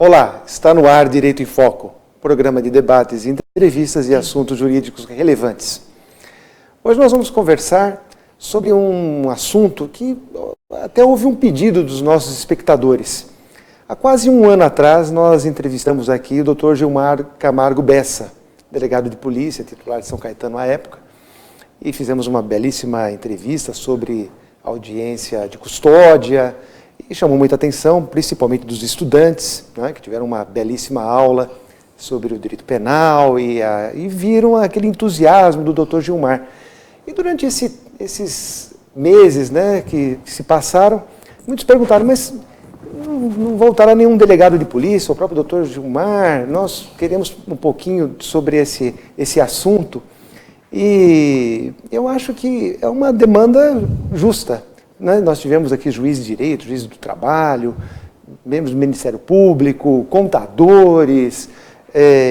Olá, está no ar Direito em Foco, programa de debates, entrevistas e assuntos jurídicos relevantes. Hoje nós vamos conversar sobre um assunto que até houve um pedido dos nossos espectadores. Há quase um ano atrás nós entrevistamos aqui o Dr. Gilmar Camargo Bessa, delegado de polícia, titular de São Caetano à época, e fizemos uma belíssima entrevista sobre audiência de custódia e chamou muita atenção, principalmente dos estudantes, né, que tiveram uma belíssima aula sobre o direito penal e viram aquele entusiasmo do Dr. Gilmar. E durante esses meses, né, que se passaram, muitos perguntaram, mas não voltará nenhum delegado de polícia, o próprio Dr. Gilmar? Nós queremos um pouquinho sobre esse assunto e eu acho que é uma demanda justa, né? Nós tivemos aqui juízes de direito, juízes do trabalho, membros do Ministério Público, contadores,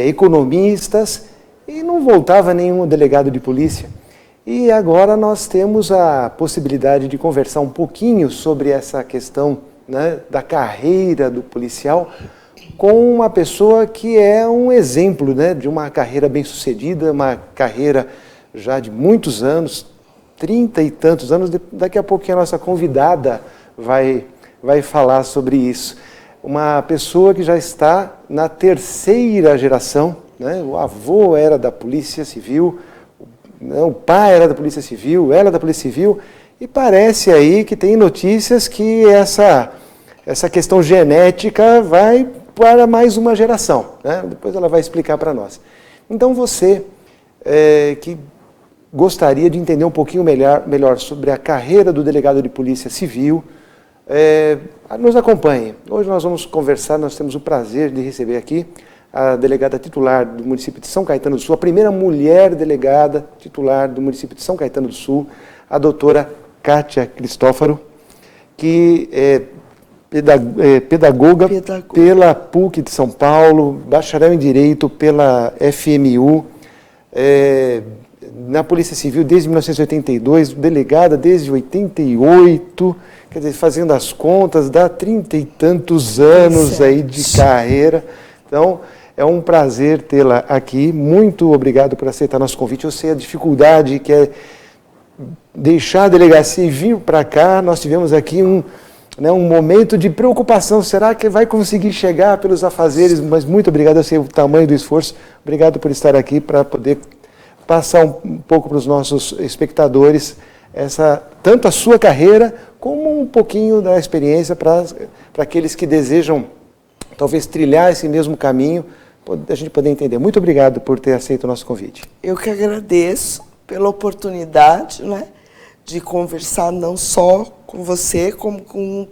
economistas, e não voltava nenhum delegado de polícia. E agora nós temos a possibilidade de conversar um pouquinho sobre essa questão, né, da carreira do policial com uma pessoa que é um exemplo, né, de uma carreira bem-sucedida, uma carreira já de muitos anos, 30 e tantos anos. Daqui a pouquinho a nossa convidada vai falar sobre isso. Uma pessoa que já está na terceira geração, né? O avô era da Polícia Civil, o pai era da Polícia Civil, ela da Polícia Civil, e parece aí que tem notícias que essa questão genética vai para mais uma geração, né? Depois ela vai explicar para nós. Então você que gostaria de entender um pouquinho melhor sobre a carreira do delegado de Polícia Civil, nos acompanhe. Hoje nós vamos conversar, nós temos o prazer de receber aqui a delegada titular do município de São Caetano do Sul, a primeira mulher delegada titular do município de São Caetano do Sul, a doutora Kátia Cristófaro, que é pedagoga pela PUC de São Paulo, bacharel em Direito pela FMU, na Polícia Civil desde 1982, delegada desde 88, quer dizer, fazendo as contas, dá 30 e tantos anos aí de carreira. Então, é um prazer tê-la aqui. Muito obrigado por aceitar nosso convite. Eu sei a dificuldade que é deixar a delegacia e vir para cá. Nós tivemos aqui um momento de preocupação. Será que vai conseguir chegar pelos afazeres? Mas muito obrigado, eu sei o tamanho do esforço. Obrigado por estar aqui para poder passar um pouco para os nossos espectadores tanto a sua carreira como um pouquinho da experiência para aqueles que desejam talvez trilhar esse mesmo caminho, a gente poder entender. Muito obrigado por ter aceito o nosso convite. Eu que agradeço pela oportunidade, né, de conversar não só com você, como com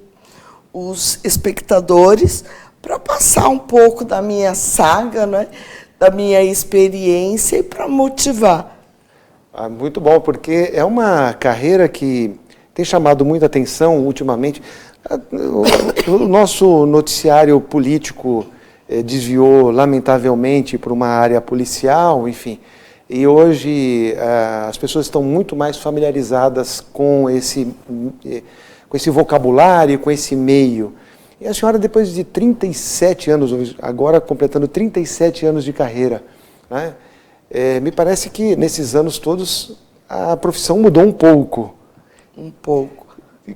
os espectadores, para passar um pouco da minha saga, né, da minha experiência e para motivar. Muito bom, porque é uma carreira que tem chamado muita atenção ultimamente. O nosso noticiário político desviou, lamentavelmente, para uma área policial, enfim. E hoje as pessoas estão muito mais familiarizadas com esse vocabulário, com esse meio. E a senhora, depois de 37 anos, agora completando 37 anos de carreira, né, me parece que nesses anos todos a profissão mudou um pouco. Um pouco.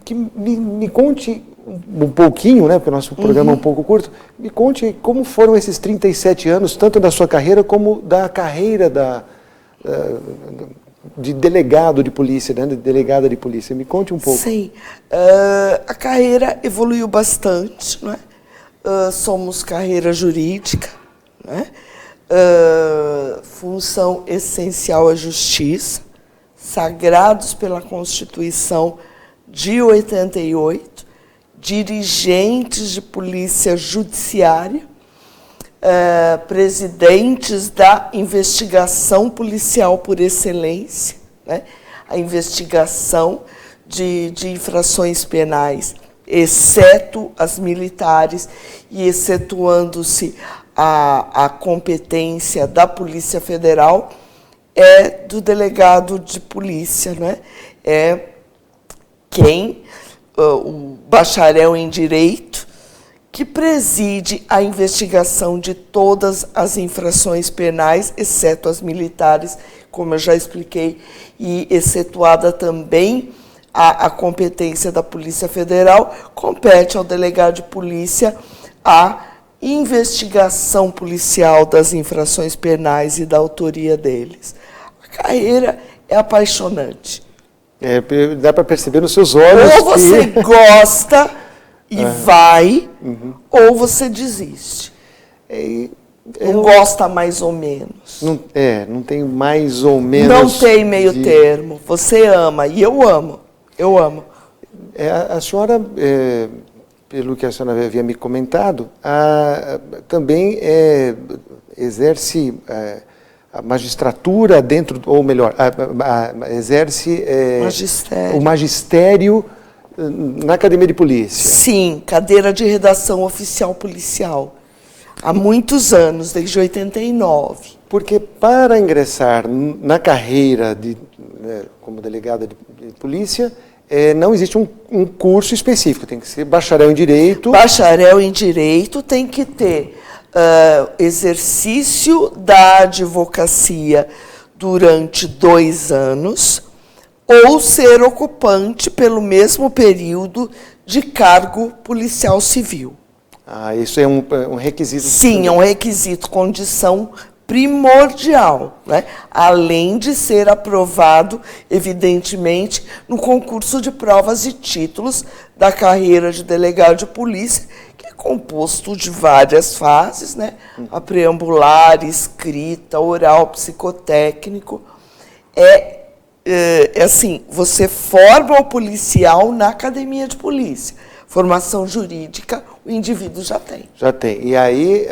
Que me conte um pouquinho, né, porque o nosso programa é um pouco curto, me conte como foram esses 37 anos, tanto da sua carreira como da carreira de delegado de polícia, né, de delegada de polícia. Me conte um pouco. Sim, a carreira evoluiu bastante, né? Somos carreira jurídica, né? Função essencial à justiça, sagrados pela Constituição de 88, dirigentes de polícia judiciária, presidentes da investigação policial por excelência, né? A investigação de infrações penais, exceto as militares e excetuando-se a competência da Polícia Federal, é do delegado de polícia, né? É quem, o bacharel em Direito, que preside a investigação de todas as infrações penais, exceto as militares, como eu já expliquei, e excetuada também a competência da Polícia Federal, compete ao delegado de polícia a investigação policial das infrações penais e da autoria deles. A carreira é apaixonante. Dá para perceber nos seus olhos. Ou você gosta e vai, ou você desiste. Não gosta mais ou menos. Não tem mais ou menos. Não tem meio termo. Você ama, e eu amo. Eu amo. A senhora, pelo que a senhora havia me comentado, também exerce a magistratura dentro, ou melhor, exerce o magistério na Academia de Polícia. Sim, cadeira de redação oficial policial. Há muitos anos, desde 89. Porque para ingressar na carreira como delegada de polícia, não existe um curso específico, tem que ser bacharel em Direito. Bacharel em Direito tem que ter exercício da advocacia durante 2 anos ou ser ocupante pelo mesmo período de cargo policial civil. Isso é um requisito. Sim, é um requisito, condição primordial, né? Além de ser aprovado, evidentemente, no concurso de provas e títulos da carreira de delegado de polícia, que é composto de várias fases, né? A preambular, escrita, oral, psicotécnico. Assim, você forma o policial na academia de polícia. Formação jurídica, o indivíduo já tem. Já tem. E aí,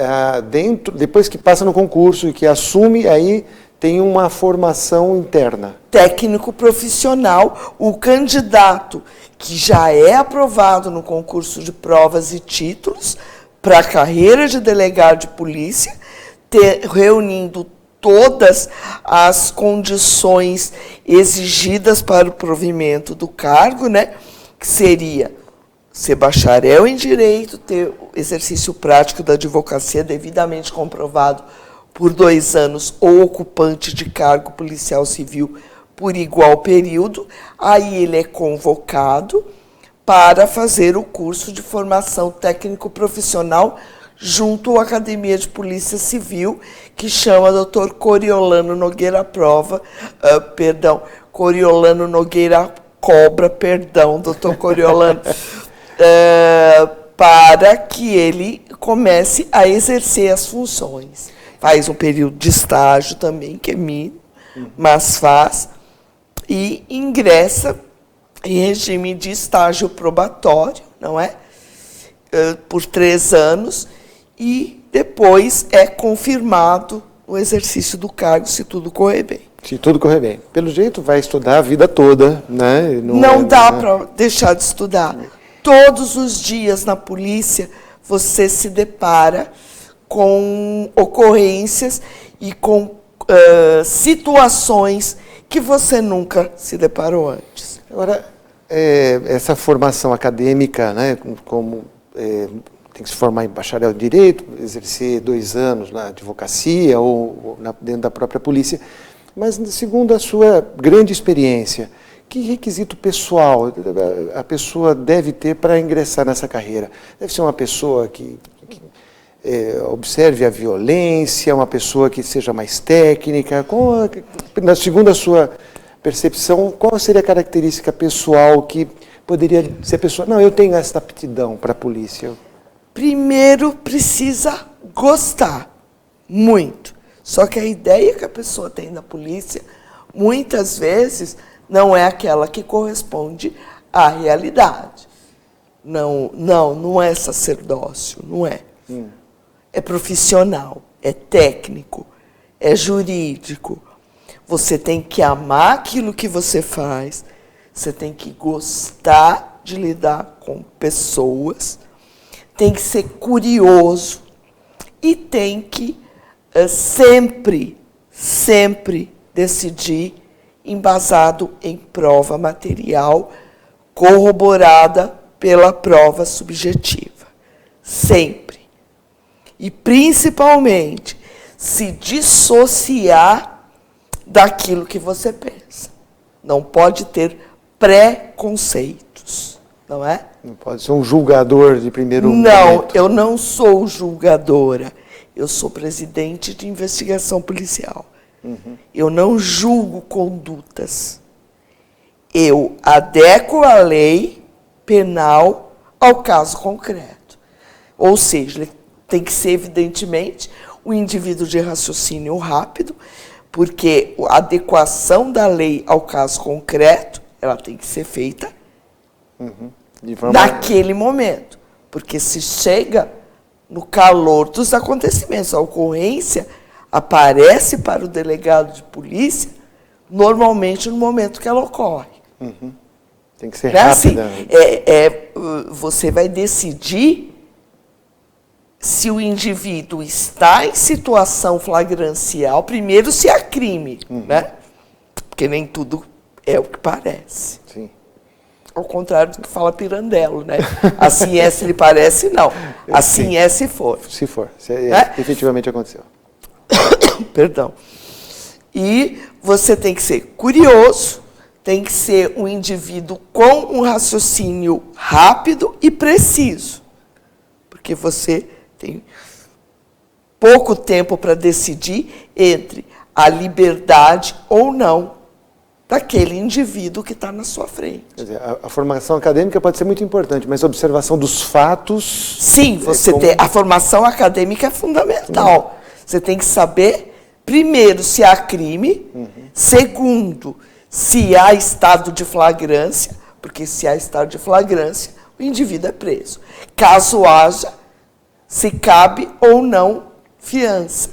depois que passa no concurso e que assume, aí tem uma formação interna. Técnico profissional, o candidato que já é aprovado no concurso de provas e títulos para a carreira de delegado de polícia, reunindo todas as condições exigidas para o provimento do cargo, né, que seria ser bacharel em Direito, ter o exercício prático da advocacia devidamente comprovado por 2 anos ou ocupante de cargo policial civil por igual período. Aí ele é convocado para fazer o curso de formação técnico-profissional junto à Academia de Polícia Civil, que chama Dr. Coriolano Nogueira Coriolano Nogueira Cobra, Dr. Coriolano, para que ele comece a exercer as funções. Faz um período de estágio também, que é mínimo, mas faz, e ingressa em regime de estágio probatório, não é? Por 3 anos, e depois é confirmado o exercício do cargo, se tudo correr bem. Se tudo correr bem. Pelo jeito, vai estudar a vida toda, né? Não dá para deixar de estudar. Todos os dias na polícia, você se depara com ocorrências e com situações que você nunca se deparou antes. Agora, essa formação acadêmica, né, tem que se formar em bacharel em Direito, exercer 2 anos na advocacia ou dentro da própria polícia, mas segundo a sua grande experiência, que requisito pessoal a pessoa deve ter para ingressar nessa carreira? Deve ser uma pessoa que observe a violência, uma pessoa que seja mais técnica? Segundo a sua percepção, qual seria a característica pessoal que poderia ser a pessoa? Não, eu tenho essa aptidão para a polícia. Primeiro, precisa gostar, muito. Só que a ideia que a pessoa tem da polícia, muitas vezes, não é aquela que corresponde à realidade. Não é sacerdócio, não é. É profissional, é técnico, é jurídico. Você tem que amar aquilo que você faz, você tem que gostar de lidar com pessoas, tem que ser curioso e tem que sempre decidir embasado em prova material corroborada pela prova subjetiva. sempre. E, principalmente, se dissociar daquilo que você pensa. Não pode ter preconceitos, não é? Não pode ser um julgador de primeiro momento. Não, eu não sou julgadora. Eu sou presidente de investigação policial. Eu não julgo condutas. Eu adequo a lei penal ao caso concreto. Ou seja, tem que ser, evidentemente, um indivíduo de raciocínio rápido, porque a adequação da lei ao caso concreto, ela tem que ser feita naquele momento. Porque se chega no calor dos acontecimentos, a ocorrência aparece para o delegado de polícia, normalmente no momento que ela ocorre. Tem que ser assim, rápida. Você vai decidir se o indivíduo está em situação flagrancial, primeiro se há crime, né? Porque nem tudo é o que parece. Sim. Ao contrário do que fala Pirandello, né? Assim é se lhe parece, não. Assim Sim. é se for. Se for, se Né? efetivamente aconteceu. Perdão. E você tem que ser curioso, tem que ser um indivíduo com um raciocínio rápido e preciso. Porque você tem pouco tempo para decidir entre a liberdade ou não daquele indivíduo que está na sua frente. Quer dizer, a formação acadêmica pode ser muito importante, mas a observação dos fatos... Sim, você tem, a formação acadêmica é fundamental. Você tem que saber, primeiro, se há crime, segundo, se há estado de flagrância, porque se há estado de flagrância, o indivíduo é preso. Caso haja, se cabe ou não fiança.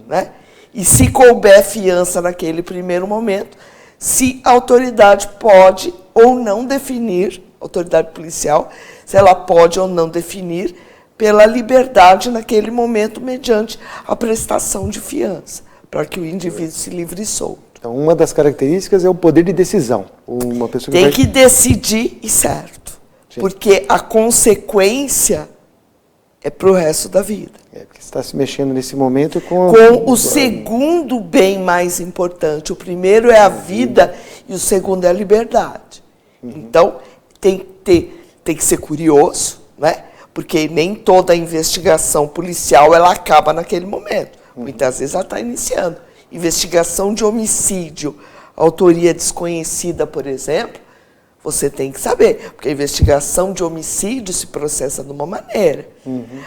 Né? E se couber fiança naquele primeiro momento, se a autoridade pode ou não definir, autoridade policial, se ela pode ou não definir pela liberdade naquele momento mediante a prestação de fiança, para que o indivíduo se livre e solto. Então, uma das características é o poder de decisão. Uma pessoa Tem que decidir e certo, porque a consequência é para o resto da vida. Porque você está se mexendo nesse momento com o segundo bem mais importante. O primeiro é a vida e o segundo é a liberdade. Então, tem que ser curioso, né? Porque nem toda investigação policial ela acaba naquele momento. Muitas vezes ela está iniciando. Investigação de homicídio, autoria desconhecida, por exemplo, você tem que saber, porque a investigação de homicídio se processa de uma maneira.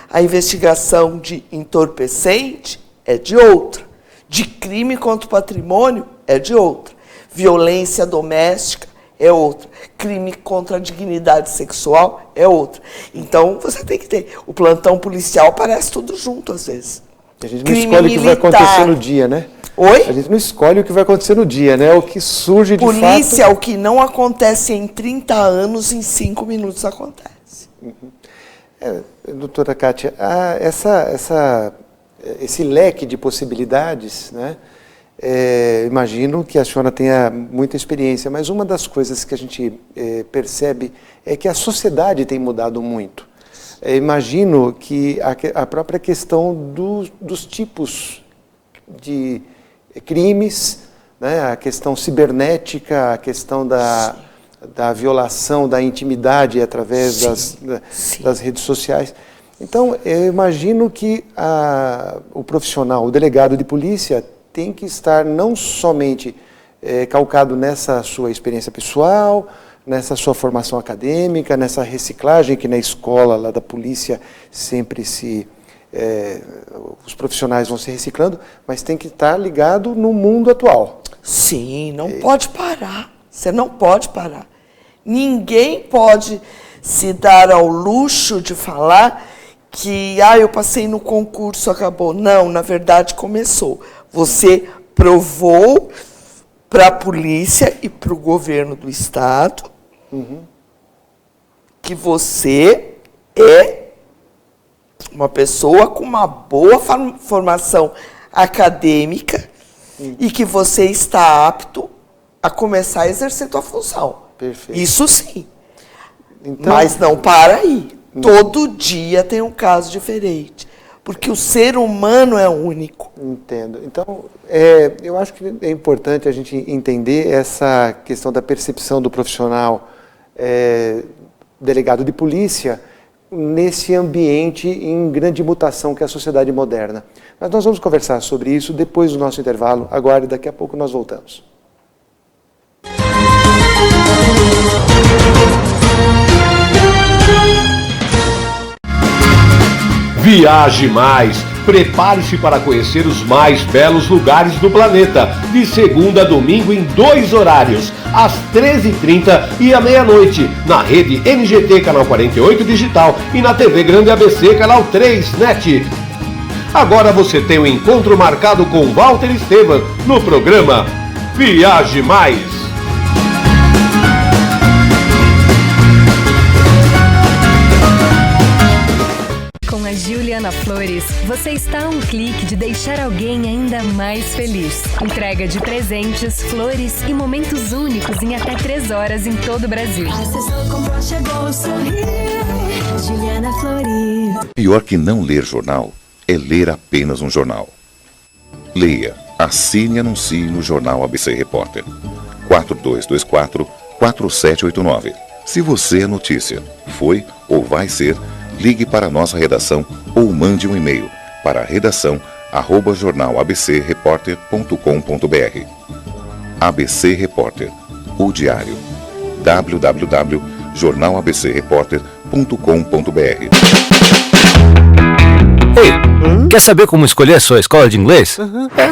A investigação de entorpecente é de outra. De crime contra o patrimônio é de outra. Violência doméstica é outra. Crime contra a dignidade sexual é outra. Então, você tem que ter. O plantão policial parece tudo junto, às vezes. A gente não escolhe o que vai acontecer no dia, né? Oi? A gente não escolhe o que vai acontecer no dia, né? O que surge de Polícia, fato... o que não acontece em 30 anos, em 5 minutos acontece. Doutora Kátia, esse leque de possibilidades, né? Imagino que a senhora tenha muita experiência, mas uma das coisas que a gente percebe é que a sociedade tem mudado muito. Imagino que a própria questão dos tipos de crimes, né? A questão cibernética, a questão da violação da intimidade através das redes sociais. Então, eu imagino que o profissional, o delegado de polícia, tem que estar não somente calcado nessa sua experiência pessoal, nessa sua formação acadêmica, nessa reciclagem que na escola lá da polícia sempre os profissionais vão se reciclando, mas tem que estar ligado no mundo atual. Sim, não pode parar. Você não pode parar. Ninguém pode se dar ao luxo de falar que eu passei no concurso, acabou. Não, na verdade começou. Você provou para a polícia e para o governo do estado que você é uma pessoa com uma boa formação acadêmica e que você está apto a começar a exercer sua função. Perfeito. Isso sim. Então, mas não para aí. Todo dia tem um caso diferente, porque o ser humano é único. Entendo. Então, eu acho que é importante a gente entender essa questão da percepção do profissional delegado de polícia nesse ambiente em grande mutação que é a sociedade moderna. Mas nós vamos conversar sobre isso depois do nosso intervalo. Aguarde, daqui a pouco nós voltamos. Viaje mais! Prepare-se para conhecer os mais belos lugares do planeta, de segunda a domingo em 2 horários, às 13h30 e à meia-noite, na rede NGT Canal 48 Digital e na TV Grande ABC Canal 3 NET. Agora você tem um encontro marcado com Walter Esteban no programa Viaje Mais. Com a Juliana Flores, você está a um clique de deixar alguém ainda mais feliz. Entrega de presentes, flores e momentos únicos em até 3 horas em todo o Brasil. Juliana Flores. Pior que não ler jornal é ler apenas um jornal. Leia, assine e anuncie no jornal ABC Repórter. 4224-4789. Se você é notícia, foi ou vai ser, ligue para a nossa redação ou mande um e-mail para redação@jornalabcreporter.com.br. ABC Repórter, o diário. www.jornalabcreporter.com.br. Ei, quer saber como escolher a sua escola de inglês?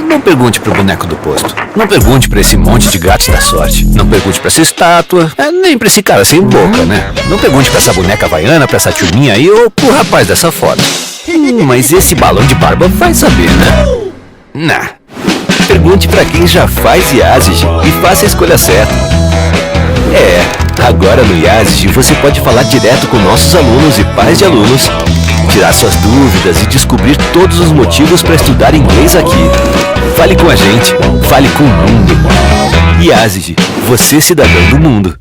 Não pergunte pro boneco do posto. Não pergunte pra esse monte de gatos da sorte. Não pergunte pra essa estátua. Nem pra esse cara sem boca, né? Não pergunte pra essa boneca havaiana, pra essa turminha aí ou pro rapaz dessa foto. Mas esse balão de barba vai saber, né? Nah. Pergunte pra quem já faz IASIG e faça a escolha certa. Agora no IASIG você pode falar direto com nossos alunos e pais de alunos, tirar suas dúvidas e descobrir todos os motivos para estudar inglês aqui. Fale com a gente, fale com o mundo. IASIG, você cidadão do mundo.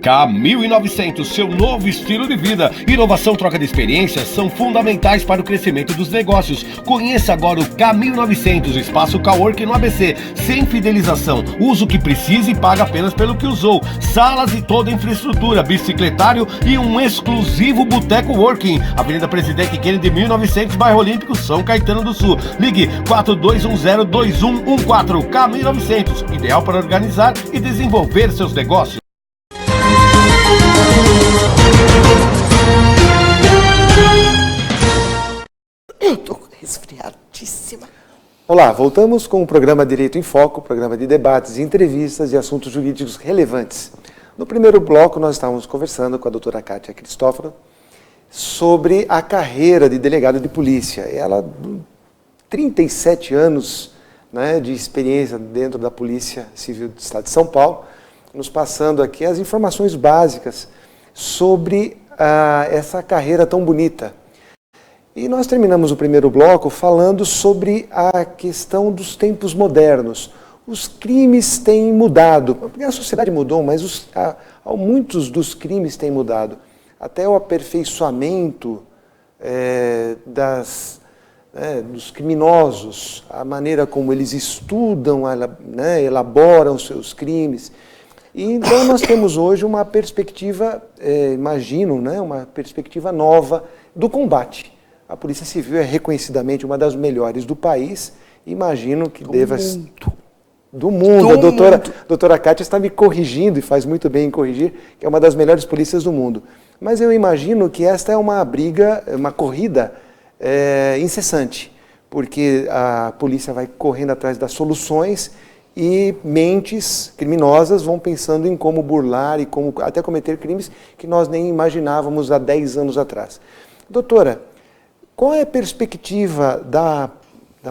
K1900, seu novo estilo de vida. Inovação, troca de experiências são fundamentais para o crescimento dos negócios. Conheça agora o K1900, espaço coworking no ABC. Sem fidelização, usa o que precisa e paga apenas pelo que usou. Salas e toda a infraestrutura, bicicletário e um exclusivo boteco working. Avenida Presidente Kennedy 1900, bairro Olímpico, São Caetano do Sul. Ligue 4210-2114. K1900, ideal para organizar e desenvolver seus negócios. Eu tô resfriadíssima. Olá, voltamos com o programa Direito em Foco, programa de debates, entrevistas e assuntos jurídicos relevantes. No primeiro bloco, nós estávamos conversando com a doutora Kátia Cristófaro sobre a carreira de delegado de polícia. Ela, 37 anos, né, de experiência dentro da Polícia Civil do Estado de São Paulo, nos passando aqui as informações básicas sobre essa carreira tão bonita. E nós terminamos o primeiro bloco falando sobre a questão dos tempos modernos. Os crimes têm mudado, porque a sociedade mudou, mas muitos dos crimes têm mudado. Até o aperfeiçoamento dos criminosos, a maneira como eles estudam, elaboram seus crimes. E então nós temos hoje uma perspectiva, uma perspectiva nova do combate. A Polícia Civil é reconhecidamente uma das melhores do país, imagino que deva... Do mundo. A doutora Kátia está me corrigindo, e faz muito bem em corrigir, que é uma das melhores polícias do mundo. Mas eu imagino que esta é uma briga, uma corrida incessante, porque a polícia vai correndo atrás das soluções e mentes criminosas vão pensando em como burlar e como até cometer crimes que nós nem imaginávamos há 10 anos atrás. Doutora, qual é a perspectiva da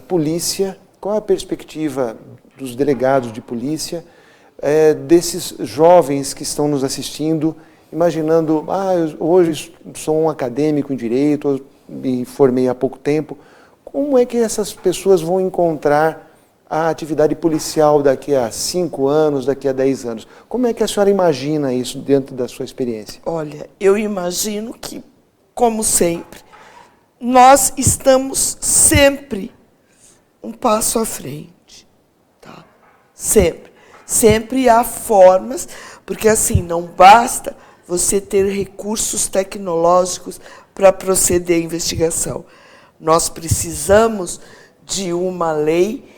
polícia, qual é a perspectiva dos delegados de polícia, desses jovens que estão nos assistindo, imaginando, hoje sou um acadêmico em direito, me formei há pouco tempo, como é que essas pessoas vão encontrar a atividade policial daqui a 5 anos, daqui a 10 anos? Como é que a senhora imagina isso dentro da sua experiência? Olha, eu imagino que, como sempre, nós estamos sempre um passo à frente, tá? Sempre. Sempre há formas, porque assim, não basta você ter recursos tecnológicos para proceder à investigação. Nós precisamos de uma lei,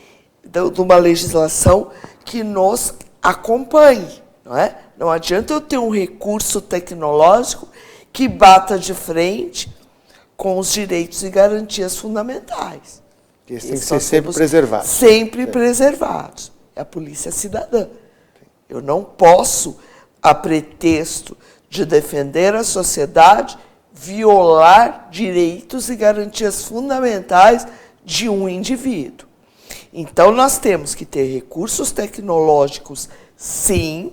de uma legislação que nos acompanhe, não é? Não adianta eu ter um recurso tecnológico que bata de frente com os direitos e garantias fundamentais. Eles têm que ser sempre preservados. Sempre preservados. É a polícia cidadã. Eu não posso, a pretexto de defender a sociedade, violar direitos e garantias fundamentais de um indivíduo. Então, nós temos que ter recursos tecnológicos, sim,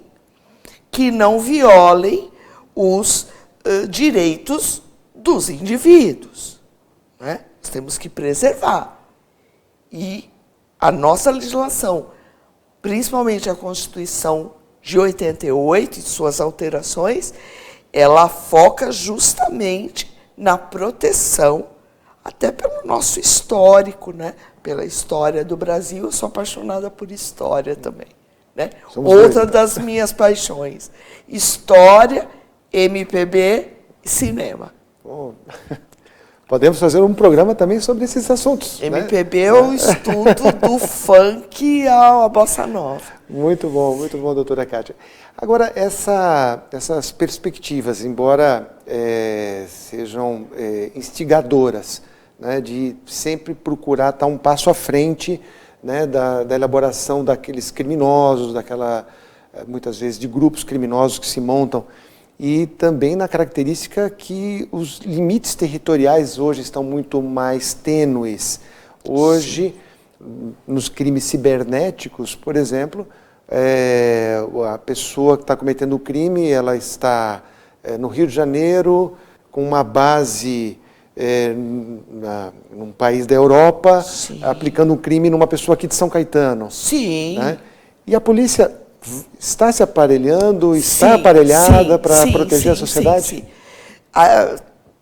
que não violem os direitos dos indivíduos, né? Nós temos que preservar. E a nossa legislação, principalmente a Constituição de 88 e suas alterações, ela foca justamente na proteção, até pelo nosso histórico, né? Pela história do Brasil. Eu sou apaixonada por história também, né? Outra das minhas paixões. História, MPB e cinema. Oh. Podemos fazer um programa também sobre esses assuntos. MPB é o estudo do funk à bossa nova. Muito bom, doutora Kátia. Agora, essas perspectivas, embora sejam instigadoras, né, de sempre procurar estar um passo à frente, né, da elaboração daqueles criminosos, muitas vezes de grupos criminosos que se montam, e também na característica que os limites territoriais hoje estão muito mais tênues. Hoje, nos crimes cibernéticos, por exemplo, a pessoa que está cometendo o crime, ela está no Rio de Janeiro, com uma base num país da Europa, sim, aplicando um crime numa pessoa aqui de São Caetano. Sim. Né? E a polícia está se aparelhando, está aparelhada para proteger a sociedade? Sim.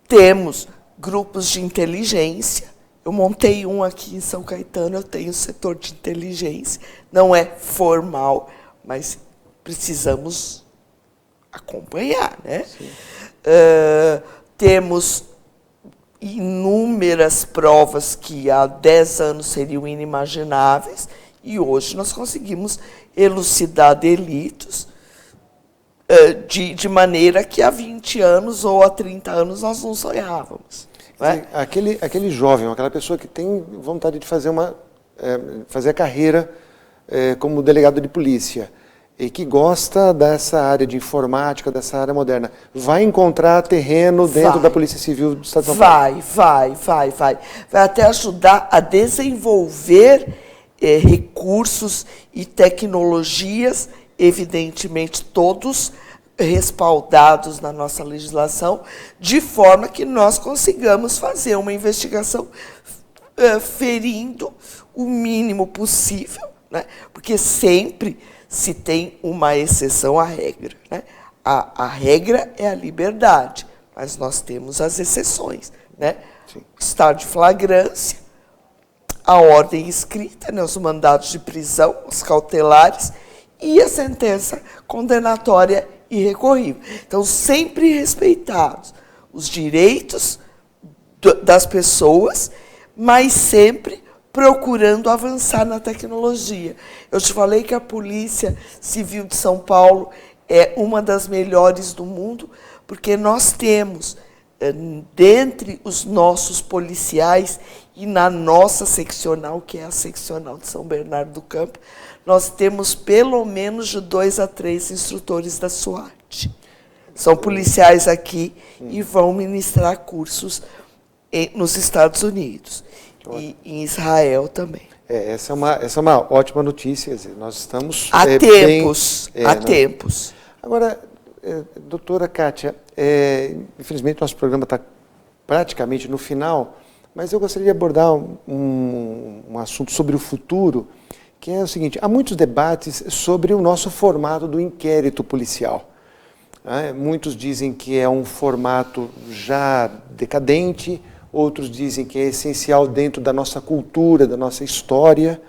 Temos grupos de inteligência. Eu montei um aqui em São Caetano, eu tenho setor de inteligência. Não é formal, mas precisamos acompanhar, né? Temos inúmeras provas que há 10 anos seriam inimagináveis, e hoje nós conseguimos elucidar delitos de maneira que há 20 anos ou há 30 anos nós não sonhávamos. Não é? Aquele jovem, aquela pessoa que tem vontade de fazer a carreira como delegado de polícia e que gosta dessa área de informática, dessa área moderna, vai encontrar terreno dentro da Polícia Civil do Estado de São Paulo? Vai até ajudar a desenvolver recursos e tecnologias, evidentemente todos respaldados na nossa legislação, de forma que nós consigamos fazer uma investigação ferindo o mínimo possível, né? Porque sempre se tem uma exceção à regra, né? A regra é a liberdade, mas nós temos as exceções, né? Estado de flagrância, a ordem escrita, né, os mandados de prisão, os cautelares e a sentença condenatória irrecorrível. Então, sempre respeitados os direitos das pessoas, mas sempre procurando avançar na tecnologia. Eu te falei que a Polícia Civil de São Paulo é uma das melhores do mundo, porque nós temos, dentre os nossos policiais e na nossa seccional, que é a seccional de São Bernardo do Campo, nós temos pelo menos de 2 a 3 instrutores da SWAT. São policiais aqui e vão ministrar cursos nos Estados Unidos e em Israel também. Essa é uma ótima notícia. Nós estamos há tempos. Agora, doutora Kátia, infelizmente nosso programa está praticamente no final, mas eu gostaria de abordar um assunto sobre o futuro, que é o seguinte: há muitos debates sobre o nosso formato do inquérito policial. Muitos dizem que é um formato já decadente, outros dizem que é essencial dentro da nossa cultura, da nossa história.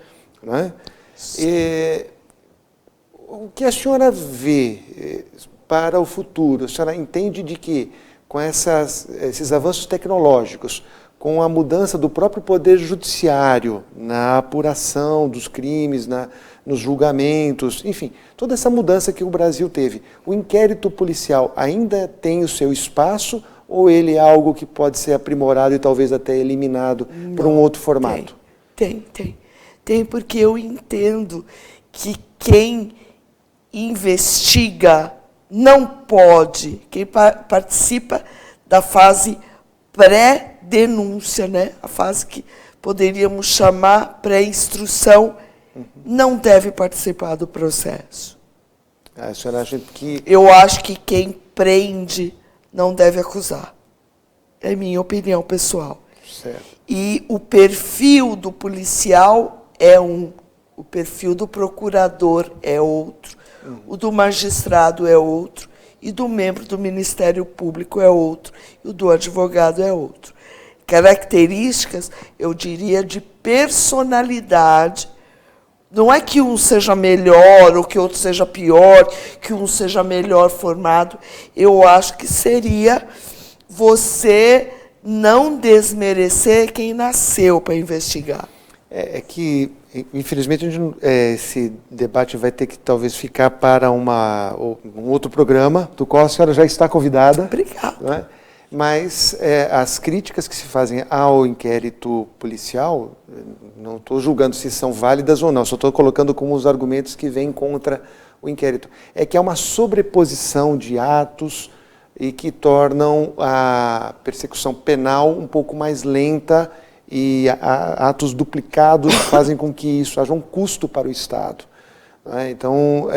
O que a senhora vê para o futuro? A senhora entende de que, com esses avanços tecnológicos, com a mudança do próprio poder judiciário na apuração dos crimes, nos julgamentos, enfim, toda essa mudança que o Brasil teve, o inquérito policial ainda tem o seu espaço ou ele é algo que pode ser aprimorado e talvez até eliminado por um outro formato? Tem, porque eu entendo que quem investiga não pode, quem participa da fase pré-denúncia, né? A fase que poderíamos chamar pré-instrução, não deve participar do processo. A senhora acha que... Eu acho que quem prende não deve acusar. É minha opinião pessoal. Certo. E o perfil do policial é um, o perfil do procurador é outro, o do magistrado é outro, e do membro do Ministério Público é outro, e o do advogado é outro. Características, eu diria, de personalidade. Não é que um seja melhor ou que outro seja pior, que um seja melhor formado. Eu acho que seria você não desmerecer quem nasceu para investigar. É que, infelizmente, esse debate vai ter que talvez ficar para um outro programa, do qual a senhora já está convidada. Obrigada. Né? Mas as críticas que se fazem ao inquérito policial, não estou julgando se são válidas ou não, só estou colocando como os argumentos que vêm contra o inquérito. É que há uma sobreposição de atos e que tornam a persecução penal um pouco mais lenta, e atos duplicados fazem com que isso haja um custo para o Estado. Então,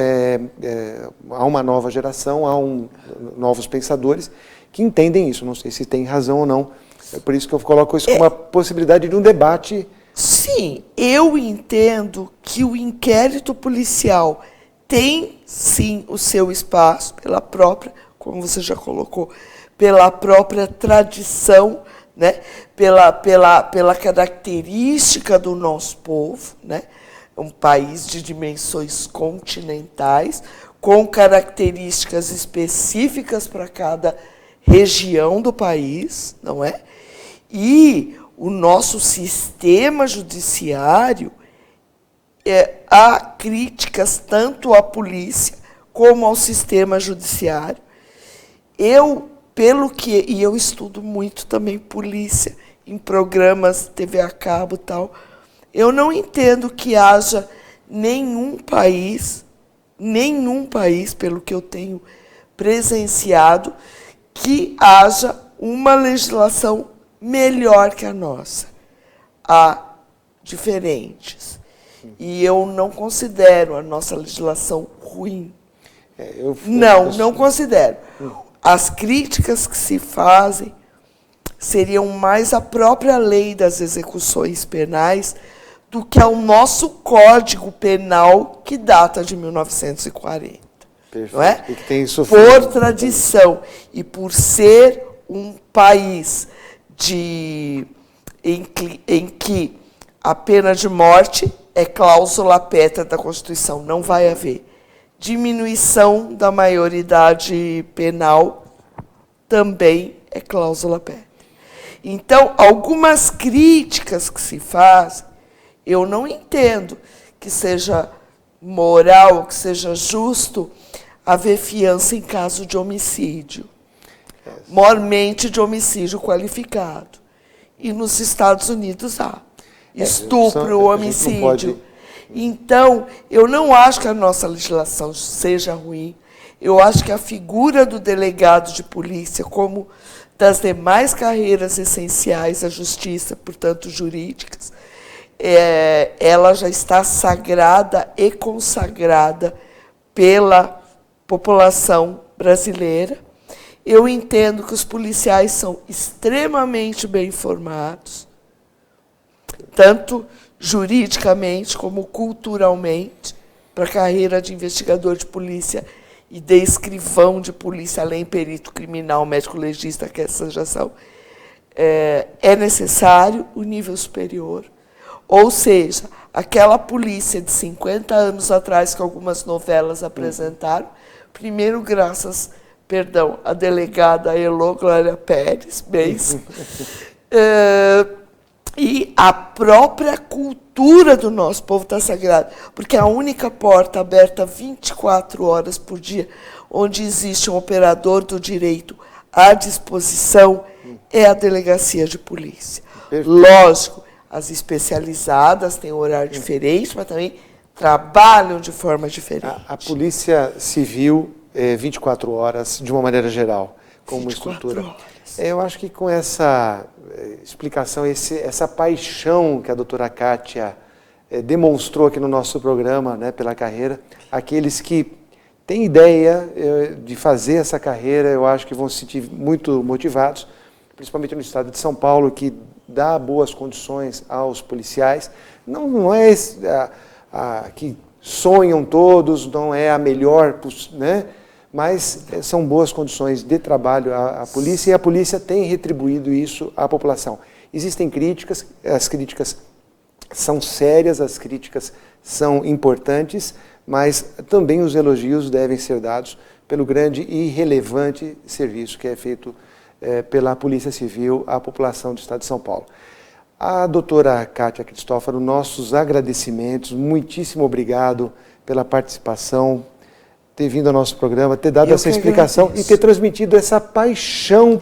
há uma nova geração, novos pensadores que entendem isso. Não sei se tem razão ou não. É por isso que eu coloco isso como uma possibilidade de um debate. Sim, eu entendo que o inquérito policial tem, sim, o seu espaço pela própria, como você já colocou, pela própria tradição, né? pela característica do nosso povo, né? Um país de dimensões continentais, com características específicas para cada região do país, não é? E o nosso sistema judiciário, há críticas tanto à polícia como ao sistema judiciário. E eu estudo muito também polícia, em programas TV a cabo e tal, eu não entendo que haja nenhum país, pelo que eu tenho presenciado, que haja uma legislação melhor que a nossa. Há diferentes. E eu não considero a nossa legislação ruim. Não considero. As críticas que se fazem seriam mais à própria lei das execuções penais do que ao nosso Código Penal, que data de 1940. Perfeito. Não é? E que tem sofrido. Por tradição e por ser um país em que a pena de morte é cláusula pétrea da Constituição, não vai haver. Diminuição da maioridade penal também é cláusula pétrea. Então, algumas críticas que se fazem, eu não entendo que seja moral, que seja justo haver fiança em caso de homicídio, mormente de homicídio qualificado. E nos Estados Unidos há estupro, homicídio. Então, eu não acho que a nossa legislação seja ruim. Eu acho que a figura do delegado de polícia, como das demais carreiras essenciais da justiça, portanto jurídicas, ela já está sagrada e consagrada pela população brasileira. Eu entendo que os policiais são extremamente bem formados, tanto juridicamente como culturalmente, para a carreira de investigador de polícia e de escrivão de polícia, além perito criminal, médico legista, que essas já são, é necessário o nível superior. Ou seja, aquela polícia de 50 anos atrás, que algumas novelas apresentaram, primeiro graças, à delegada Elô Glória Pérez, e a própria cultura do nosso povo está sagrada, porque a única porta aberta 24 horas por dia, onde existe um operador do direito à disposição, é a delegacia de polícia. Perfeito. Lógico, as especializadas têm um horário diferente, mas também trabalham de forma diferente. A Polícia Civil, 24 horas, de uma maneira geral, como estrutura. Eu acho que com essa explicação, essa paixão que a doutora Kátia demonstrou aqui no nosso programa, né, pela carreira, aqueles que têm ideia de fazer essa carreira, eu acho que vão se sentir muito motivados, principalmente no estado de São Paulo, que dá boas condições aos policiais. Não é que sonham todos, não é a melhor, né? Mas são boas condições de trabalho à polícia, e a polícia tem retribuído isso à população. Existem críticas, as críticas são sérias, as críticas são importantes, mas também os elogios devem ser dados pelo grande e relevante serviço que é feito pela Polícia Civil à população do estado de São Paulo. A doutora Kátia Cristófaro, nossos agradecimentos, muitíssimo obrigado pela participação, ter vindo ao nosso programa, ter dado essa explicação e ter transmitido essa paixão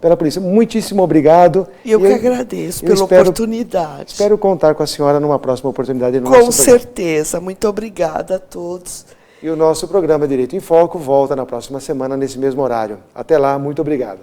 pela polícia. Muitíssimo obrigado. E eu que agradeço pela oportunidade. Espero contar com a senhora numa próxima oportunidade. Com certeza. Muito obrigada a todos. E o nosso programa Direito em Foco volta na próxima semana, nesse mesmo horário. Até lá, muito obrigado.